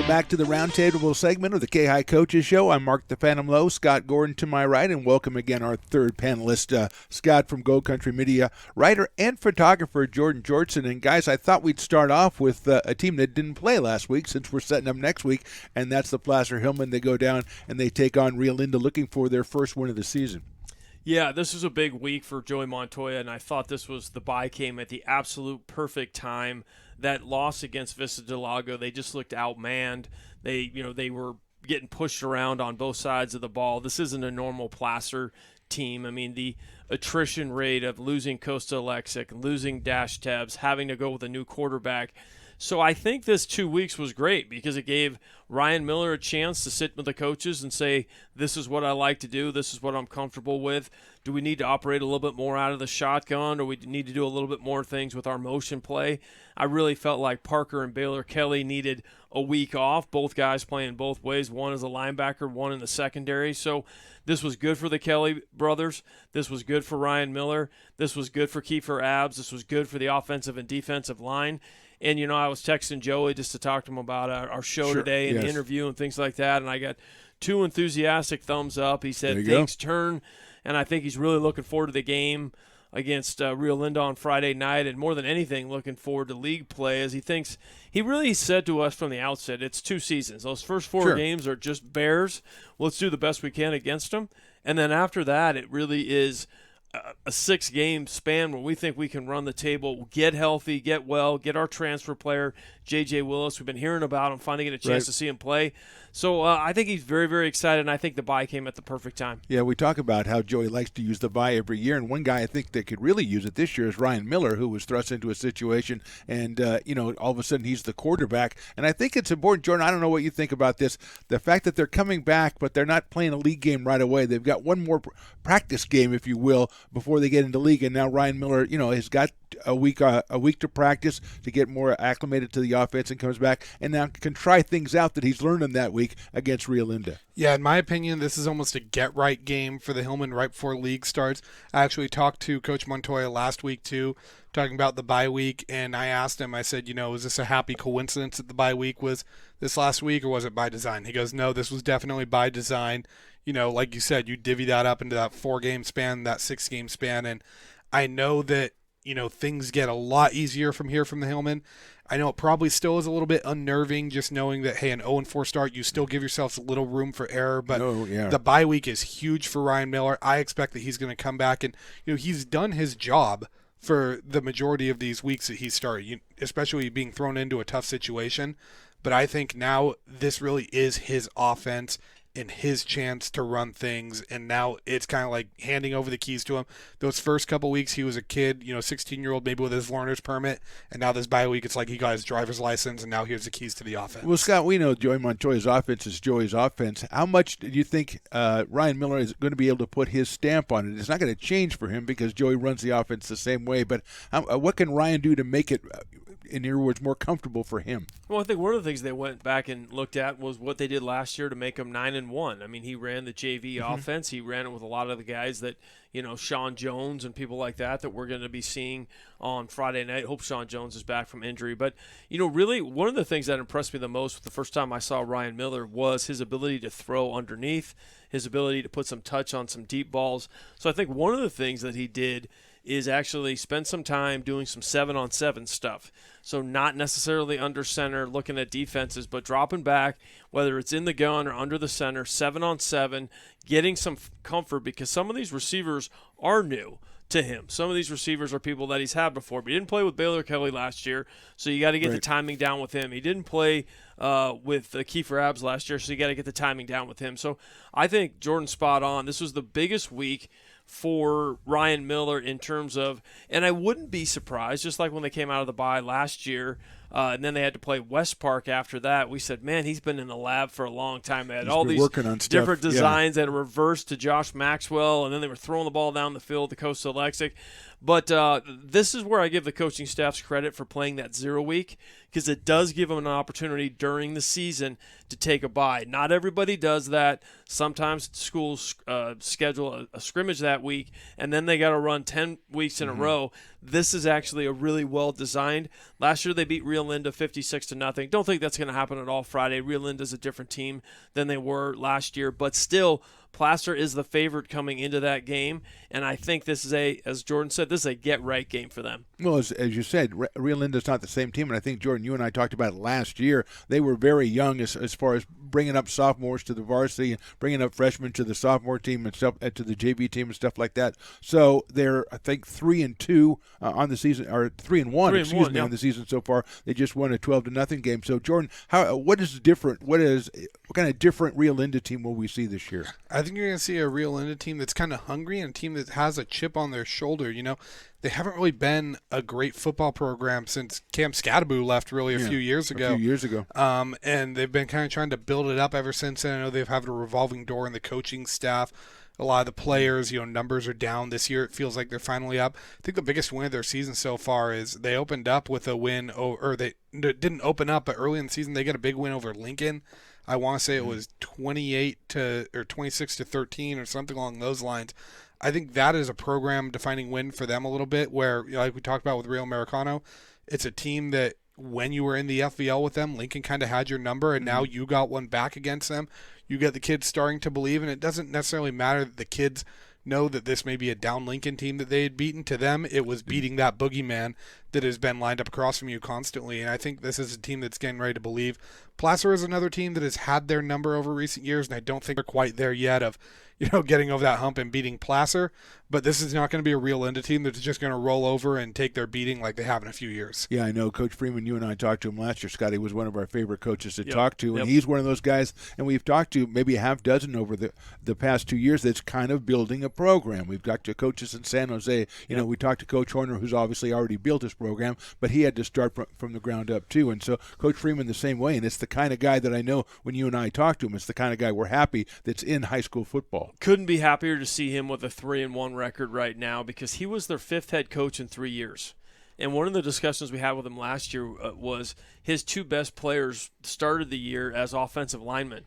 Welcome back to the Roundtable segment of the KAHI Coaches Show. I'm Mark the Phantom Lowe, Scott Gordon to my right, and welcome again our third panelist, Scott from Go Country Media, writer and photographer Georgeson. And guys, I thought we'd start off with a team that didn't play last week since we're setting up next week, and that's the Placer Hillman. They go down and they take on Rio Linda looking for their first win of the season. Yeah, this was a big week for Joey Montoya, and I thought the bye came at the absolute perfect time. That loss against Vista del Lago, they just looked outmanned. They were getting pushed around on both sides of the ball. This isn't a normal Placer team. I mean, the attrition rate of losing Costa Alexic, losing Dash Tebbs, having to go with a new quarterback. So I think this 2 weeks was great because it gave Ryan Miller a chance to sit with the coaches and say, this is what I like to do, this is what I'm comfortable with. Do we need to operate a little bit more out of the shotgun, or we need to do a little bit more things with our motion play? I really felt like Parker and Baylor Kelly needed a week off, both guys playing both ways, one as a linebacker, one in the secondary. So this was good for the Kelly brothers. This was good for Ryan Miller. This was good for Kiefer Abbs. This was good for the offensive and defensive line. And, I was texting Joey just to talk to him about our show today and the interview and things like that, and I got 2 enthusiastic thumbs up. He said, thanks, Turn, and I think he's really looking forward to the game against Rio Linda on Friday night, and more than anything, looking forward to league play, as he really said to us from the outset, it's 2 seasons. Those first 4 games are just Bears. Let's do the best we can against them. And then after that, it really is a 6-game span where we think we can run the table, get healthy, get well, get our transfer player, J.J. Willis. We've been hearing about him, finally get a chance to see him play. So I think he's very, very excited, and I think the bye came at the perfect time. Yeah, we talk about how Joey likes to use the bye every year, and one guy I think that could really use it this year is Ryan Miller, who was thrust into a situation, and, all of a sudden he's the quarterback. And I think it's important, Jordan, I don't know what you think about this, the fact that they're coming back, but they're not playing a league game right away. They've got one more practice game, if you will, before they get into league, and now Ryan Miller, has got a week to practice to get more acclimated to the offense and comes back and now can try things out that he's learned in that week against Rio Linda. Yeah, in my opinion, this is almost a get-right game for the Hillman right before league starts. I actually talked to Coach Montoya last week, too, talking about the bye week, and I asked him, I said, is this a happy coincidence that the bye week was this last week, or was it by design? He goes, no, this was definitely by design. Like you said, you divvy that up into that 4-game span, that 6-game span, and I know that things get a lot easier from here from the Hillman. I know it probably still is a little bit unnerving just knowing that, hey, an 0-4 start, you still give yourselves a little room for error, but the bye week is huge for Ryan Miller. I expect that he's going to come back, and he's done his job for the majority of these weeks that he started, especially being thrown into a tough situation. But I think now this really is his offense and his chance to run things, and now it's kind of like handing over the keys to him. Those first couple weeks, he was a kid, 16-year-old, maybe with his learner's permit, and now this bye week, it's like he got his driver's license, and now here's the keys to the offense. Well, Scott, we know Joey Montoya's offense is Joey's offense. How much do you think Ryan Miller is going to be able to put his stamp on it? It's not going to change for him because Joey runs the offense the same way, but what can Ryan do to make it, in your words, more comfortable for him? Well, I think one of the things they went back and looked at was what they did last year to make them 9-1. I mean, he ran the JV offense. He ran it with a lot of the guys that, Sean Jones and people like that we're going to be seeing on Friday night. Hope Sean Jones is back from injury. But, really one of the things that impressed me the most the first time I saw Ryan Miller was his ability to throw underneath, his ability to put some touch on some deep balls. So I think one of the things that he did is actually spend some time doing some 7-on-7 stuff. So not necessarily under center looking at defenses, but dropping back, whether it's in the gun or under the center, 7-on-7, getting some comfort because some of these receivers are new to him. Some of these receivers are people that he's had before, but he didn't play with Baylor Kelly last year, so you got to get the timing down with him. He didn't play with Kiefer Abbs last year, so you got to get the timing down with him. So I think Jordan's spot on. This was the biggest week for Ryan Miller in terms of, and I wouldn't be surprised, just like when they came out of the bye last year, and then they had to play West Park after that. We said, man, he's been in the lab for a long time. They had all these different designs that reversed to Josh Maxwell, and then they were throwing the ball down the field to Costa Lexic. But this is where I give the coaching staffs credit for playing that 0 week, because it does give them an opportunity during the season to take a bye. Not everybody does that. Sometimes schools schedule a scrimmage that week, and then they got to run 10 weeks in a row. This is actually a really well designed. Last year they beat Rio Linda 56-0. Don't think that's going to happen at all Friday. Rio Linda's a different team than they were last year, but still, Placer is the favorite coming into that game, and I think this is as Jordan said, this is a get-right game for them. Well, as you said, Rio Linda's not the same team, and I think, Jordan, you and I talked about it last year. They were very young as far as bringing up sophomores to the varsity and bringing up freshmen to the sophomore team and stuff, to the JV team and stuff like that. So they're, I think, 3-2 on the season, or 3-1, excuse me, on the season so far. They just won a 12-0 game. So, Jordan, what is different? What kind of different Rio Linda team will we see this year? I think you're going to see a Rio Linda team that's kind of hungry and a team that has a chip on their shoulder. You know, they haven't really been a great football program since Cam Scadaboo left really a few years ago. And they've been kind of trying to build it up ever since then. I know they've had a revolving door in the coaching staff. A lot of the players, numbers are down this year. It feels like they're finally up. I think the biggest win of their season so far is they opened up with a win, or they didn't open up, but early in the season they got a big win over Lincoln. I want to say it was 26-13 or something along those lines. I think that is a program-defining win for them a little bit, where, like we talked about with Real Americano, it's a team that when you were in the FVL with them, Lincoln kind of had your number, and now you got one back against them. You get the kids starting to believe, and it doesn't necessarily matter that the kids know that this may be a down Lincoln team that they had beaten. To them, it was beating that boogeyman that has been lined up across from you constantly, and I think this is a team that's getting ready to believe. Placer is another team that has had their number over recent years, and I don't think they're quite there yet of getting over that hump and beating Placer, but this is not going to be a Rio Linda team that's just going to roll over and take their beating like they have in a few years. Yeah, I know. Coach Freeman, you and I talked to him last year. Scotty was one of our favorite coaches to talk to, and he's one of those guys, and we've talked to maybe a half dozen over the past 2 years that's kind of building a program. We've got to coaches in San Jose. We talked to Coach Horner, who's obviously already built his program, but he had to start from the ground up too. And so Coach Freeman the same way, and it's the kind of guy that I know when you and I talk to him, it's the kind of guy we're happy that's in high school football. Couldn't be happier to see him with a 3-1 record right now, because he was their 5th head coach in 3 years. And one of the discussions we had with him last year was his 2 best players started the year as offensive linemen.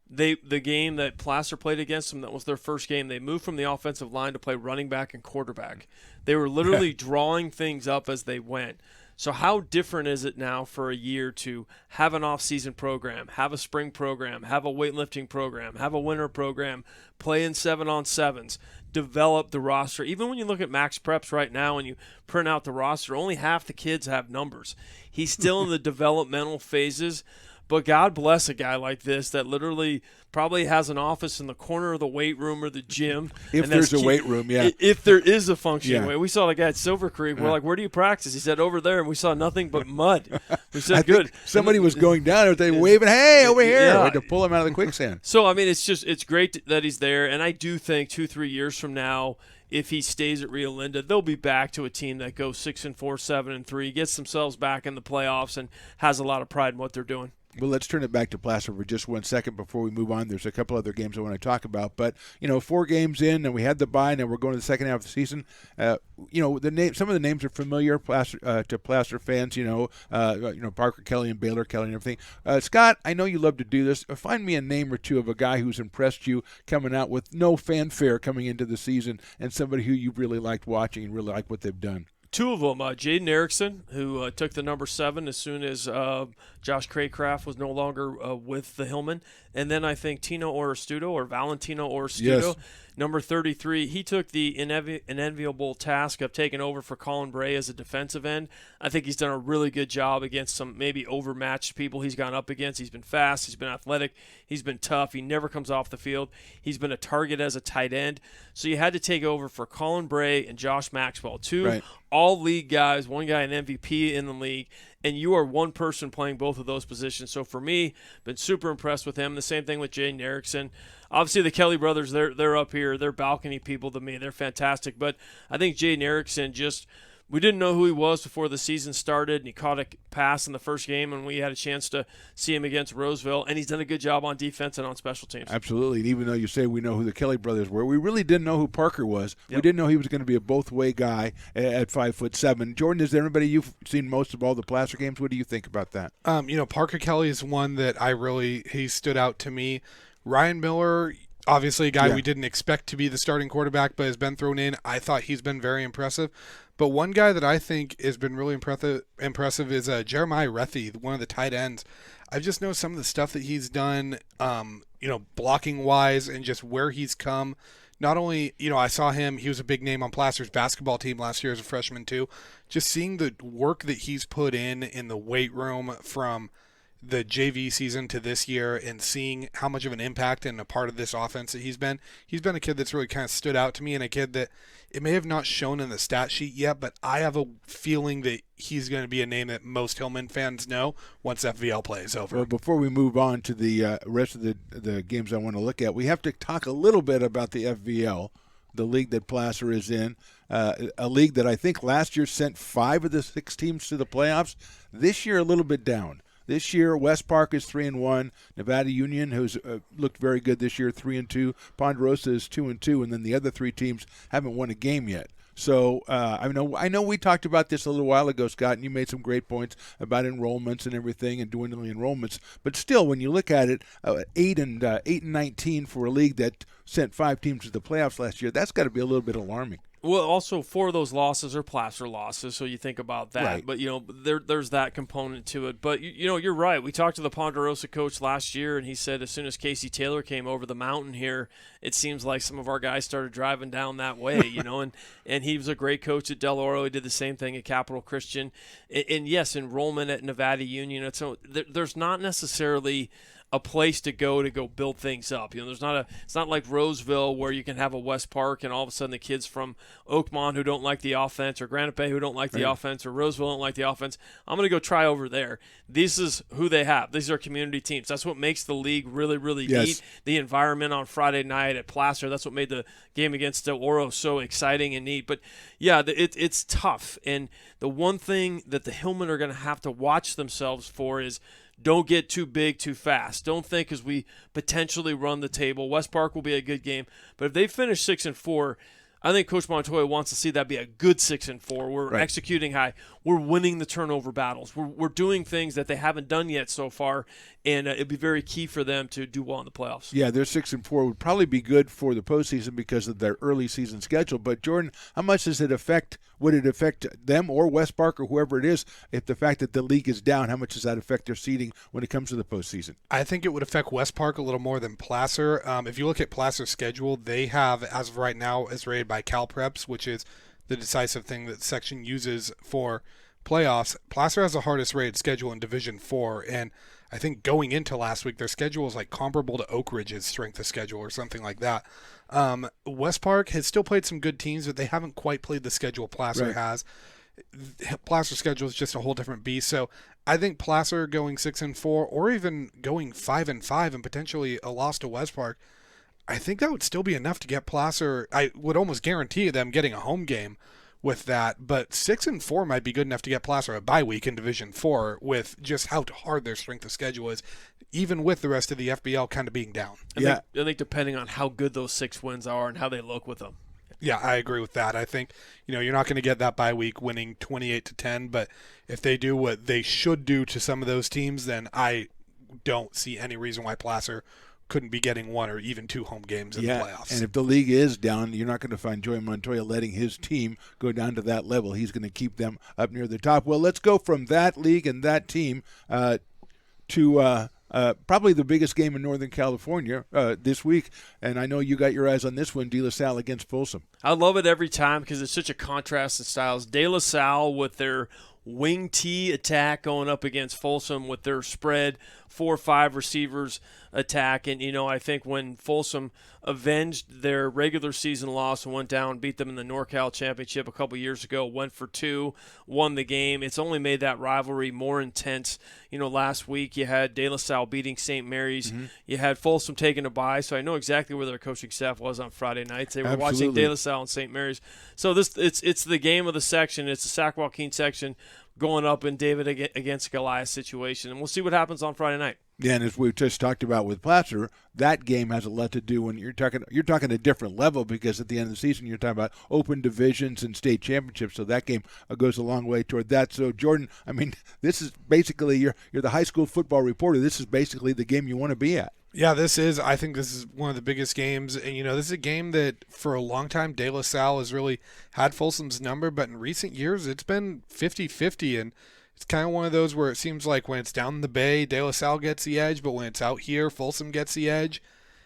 The game that Placer played against them, that was their first game, they moved from the offensive line to play running back and quarterback. They were literally drawing things up as they went. So how different is it now for a year to have an off-season program, have a spring program, have a weightlifting program, have a winter program, play in 7-on-7s, develop the roster? Even when you look at Max Preps right now and you print out the roster, only half the kids have numbers. He's still in the developmental phases. But God bless a guy like this that literally probably has an office in the corner of the weight room or the gym. If there's a weight room, yeah. If there is a functioning weight. We saw the guy at Silver Creek. We're like, where do you practice? He said, over there. And we saw nothing but mud. We said, I good. Somebody was going down. They were waving, hey, over here. We had to pull him out of the quicksand. So, I mean, it's great that he's there. And I do think 2-3 years from now, if he stays at Rio Linda, they'll be back to a team that goes 6-4, 7-3, gets themselves back in the playoffs, and has a lot of pride in what they're doing. Well, let's turn it back to Placer for just 1 second before we move on. There's a couple other games I want to talk about, but 4 games in, and we had the bye, and we're going to the second half of the season. Some of the names are familiar to Placer fans. Parker Kelly and Baylor Kelly and everything. Scott, I know you love to do this. Find me a name or two of a guy who's impressed you coming out with no fanfare coming into the season, and somebody who you really liked watching and really like what they've done. 2 of them, Jaden Erickson, who took the number 7 as soon as Josh Craycraft was no longer with the Hillman. And then I think Valentino Oristudo, yes. number 33. He took the unenviable task of taking over for Colin Bray as a defensive end. I think he's done a really good job against some maybe overmatched people he's gone up against. He's been fast. He's been athletic. He's been tough. He never comes off the field. He's been a target as a tight end. So you had to take over for Colin Bray and Josh Maxwell, 2 all-league guys, 1 guy an MVP in the league, and you are one person playing both of those positions. So for me, been super impressed with him. The same thing with Jaden Erickson. Obviously, the Kelly brothers, they're up here. They're balcony people to me. They're fantastic. But I think Jaden Erickson just we didn't know who he was before the season started, and he caught a pass in the first game, and we had a chance to see him against Roseville, and he's done a good job on defense and on special teams. Absolutely, and even though you say we know who the Kelly brothers were, we really didn't know who Parker was. Yep. We didn't know he was going to be a both-way guy at 5'7". Jordan, is there anybody you've seen most of all the Placer games? What do you think about that? Parker Kelly is one that he stood out to me. Ryan Miller, obviously a guy we didn't expect to be the starting quarterback, but has been thrown in. I thought he's been very impressive. But one guy that I think has been really impressive is Jeremiah Rethy, one of the tight ends. I've just noticed some of the stuff that he's done, blocking-wise and just where he's come. Not only, I saw him, he was a big name on Placer's basketball team last year as a freshman too. Just seeing the work that he's put in the weight room from the JV season to this year and seeing how much of an impact and a part of this offense that he's been a kid that's really kind of stood out to me, and a kid that it may have not shown in the stat sheet yet, but I have a feeling that he's going to be a name that most Hillman fans know once FVL play is over. Well, before we move on to the rest of the games I want to look at, we have to talk a little bit about the FVL, the league that Placer is in, a league that I think last year sent 5 of the 6 teams to the playoffs. This year, a little bit down. This year, West Park is 3-1. Nevada Union, who's looked very good this year, 3-2. Ponderosa is 2-2, and then the other 3 teams haven't won a game yet. So I know we talked about this a little while ago, Scott, and you made some great points about enrollments and everything and dwindling enrollments. But still, when you look at it, 8-19 for a league that sent 5 teams to the playoffs last year, that's got to be a little bit alarming. Well, also 4 of those losses are Placer losses, so you think about that. Right. But there's that component to it. But you're right. We talked to the Ponderosa coach last year, and he said as soon as Casey Taylor came over the mountain here, it seems like some of our guys started driving down that way. And he was a great coach at Del Oro. He did the same thing at Capital Christian. And yes, enrollment at Nevada Union. So there's not necessarily a place to go build things up. It's not like Roseville where you can have a West Park and all of a sudden the kids from Oakmont who don't like the offense, or Granite Bay who don't like the offense, or Roseville don't like the offense, I'm going to go try over there. This is who they have. These are community teams. That's what makes the league really, really neat. The environment on Friday night at Placer, that's what made the game against Del Oro so exciting and neat. But yeah, it's tough. And the one thing that the Hillmen are going to have to watch themselves for is don't get too big too fast. Don't think as we potentially run the table. West Park will be a good game. But if they finish 6-4, I think Coach Montoya wants to see that be a good 6-4. We're executing high. We're winning the turnover battles. We're doing things that they haven't done yet so far, and it'd be very key for them to do well in the playoffs. Yeah, their 6-4 would probably be good for the postseason because of their early season schedule. But Jordan, how much does it affect? Would it affect them or West Park or whoever it is if the fact that the league is down? How much does that affect their seeding when it comes to the postseason? I think it would affect West Park a little more than Placer. If you look at Placer's schedule, they have, as of right now, as rated by CalPreps, which is the decisive thing that section uses for playoffs. Placer has the hardest rated schedule in Division 4, and I think going into last week, their schedule is like comparable to Oak Ridge's strength of schedule or something like that. West Park has still played some good teams, but they haven't quite played the schedule Placer has. Placer's schedule is just a whole different beast. So I think Placer going 6-4 or even going 5-5 and potentially a loss to West Park, I think that would still be enough to get Placer. I would almost guarantee them getting a home game with that, but 6-4 might be good enough to get Placer a bye week in Division 4 with just how hard their strength of schedule is, even with the rest of the FBL kind of being down. I think depending on how good those 6 wins are and how they look with them. Yeah, I agree with that. I think, you're not going to get that bye week winning 28-10, but if they do what they should do to some of those teams, then I don't see any reason why Placer couldn't be getting 1 or even 2 home games in the playoffs. And if the league is down, you're not going to find Joey Montoya letting his team go down to that level. He's going to keep them up near the top. Well, let's go from that league and that team to probably the biggest game in Northern California this week. And I know you got your eyes on this one, De La Salle against Folsom. I love it every time because it's such a contrast in styles. De La Salle with their wing T attack going up against Folsom with their spread 4 or 5 receivers attack. And, I think when Folsom avenged their regular season loss and went down and beat them in the NorCal Championship a couple years ago, went for 2, won the game, it's only made that rivalry more intense. Last week you had De La Salle beating St. Mary's. You had Folsom taking a bye, so I know exactly where their coaching staff was on Friday nights. They were watching De La Salle and St. Mary's. So it's the game of the section. It's the Sac Joaquin section going up in David against Goliath situation, and we'll see what happens on Friday night. Yeah, and as we've just talked about with Placer, that game has a lot to do when you're talking a different level, because at the end of the season you're talking about open divisions and state championships. So that game goes a long way toward that. So Jordan, this is basically you're the high school football reporter. This is basically the game you want to be at. Yeah, I think this is one of the biggest games. And, this is a game that for a long time De La Salle has really had Folsom's number, but in recent years it's been 50-50. And it's kind of one of those where it seems like when it's down in the Bay, De La Salle gets the edge, but when it's out here, Folsom gets the edge.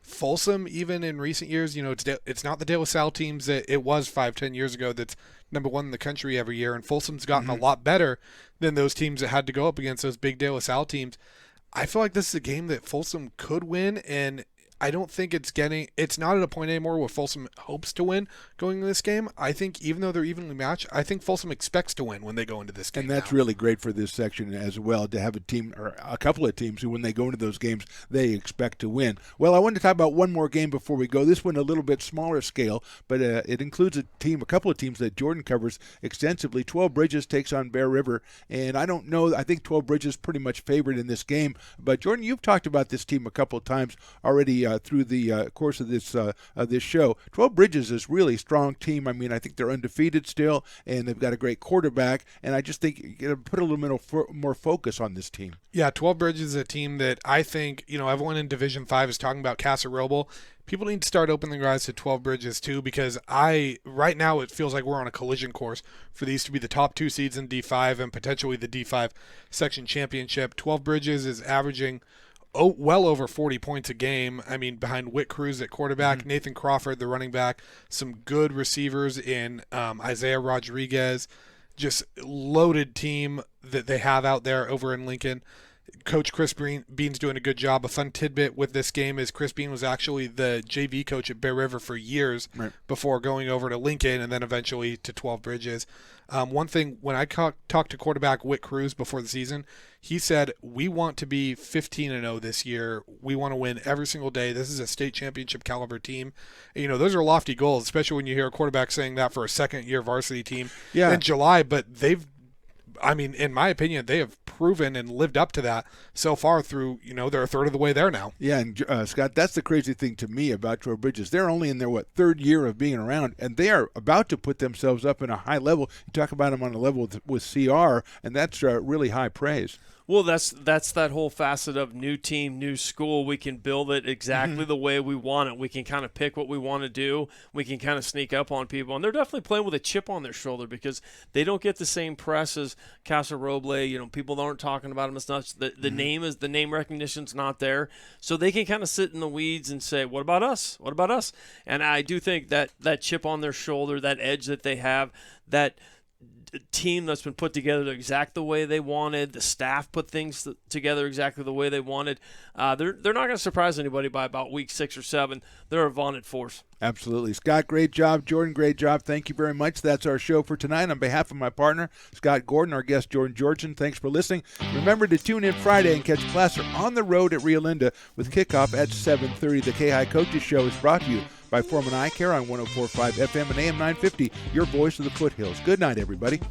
Folsom, even in recent years, it's not the De La Salle teams that it was 5-10 years ago that's number 1 in the country every year, and Folsom's gotten a lot better than those teams that had to go up against those big De La Salle teams. I feel like this is a game that Folsom could win, and I don't think it's not at a point anymore where Folsom hopes to win going into this game. I think even though they're evenly matched, I think Folsom expects to win when they go into this game. And that's really great for this section as well, to have a team or a couple of teams who, when they go into those games, they expect to win. Well, I wanted to talk about one more game before we go. This one a little bit smaller scale, but it includes a couple of teams that Jordan covers extensively. 12 Bridges takes on Bear River, and I don't know, I think 12 Bridges pretty much favored in this game. But Jordan, you've talked about this team a couple of times already through the course of this show. 12 Bridges is really a strong team. I think they're undefeated still, and they've got a great quarterback, and I just think you got to put a little bit more focus on this team. Yeah, 12 Bridges is a team that I think, everyone in Division 5 is talking about Casa Roble. People need to start opening their eyes to 12 Bridges too, because right now it feels like we're on a collision course for these to be the top 2 seeds in D5 and potentially the D5 section championship. 12 Bridges is averaging well over 40 points a game. Behind Whit Cruz at quarterback, Nathan Crawford, the running back, some good receivers in Isaiah Rodriguez, just loaded team that they have out there over in Lincoln. Coach Chris Bean's doing a good job. A fun tidbit with this game is Chris Bean was actually the JV coach at Bear River for years before going over to Lincoln and then eventually to 12 Bridges. One thing, when I talked to quarterback Whit Cruz before the season, he said, we want to be 15-0 this year. We want to win every single day. This is a state championship caliber team. And, those are lofty goals, especially when you hear a quarterback saying that for a second-year varsity team in July. But in my opinion, they have proven and lived up to that so far through, they're a third of the way there now. Yeah, and Scott, that's the crazy thing to me about 12 Bridges. They're only in their, third year of being around, and they are about to put themselves up in a high level. You talk about them on a level with CR, and that's really high praise. Well, that's that whole facet of new team, new school. We can build it exactly the way we want it. We can kind of pick what we want to do. We can kind of sneak up on people. And they're definitely playing with a chip on their shoulder because they don't get the same press as Casa Roble. People aren't talking about them as much. The name recognition's not there. So they can kind of sit in the weeds and say, what about us? What about us? And I do think that chip on their shoulder, that edge that they have, that team that's been put together exactly the way they wanted, the staff put things together exactly the way they wanted, they're not going to surprise anybody by about week 6 or 7. They're a vaunted force. Absolutely. Scott, great job. Jordan, great job. Thank you very much. That's our show for tonight. On behalf of my partner, Scott Gordon, our guest, Jordan Georgeson, thanks for listening. Remember to tune in Friday and catch Placer on the road at Rio Linda with kickoff at 7:30. The KAHI Coaches Show is brought to you by Foreman Eyecare on 104.5 FM and AM 950, your voice of the foothills. Good night, everybody.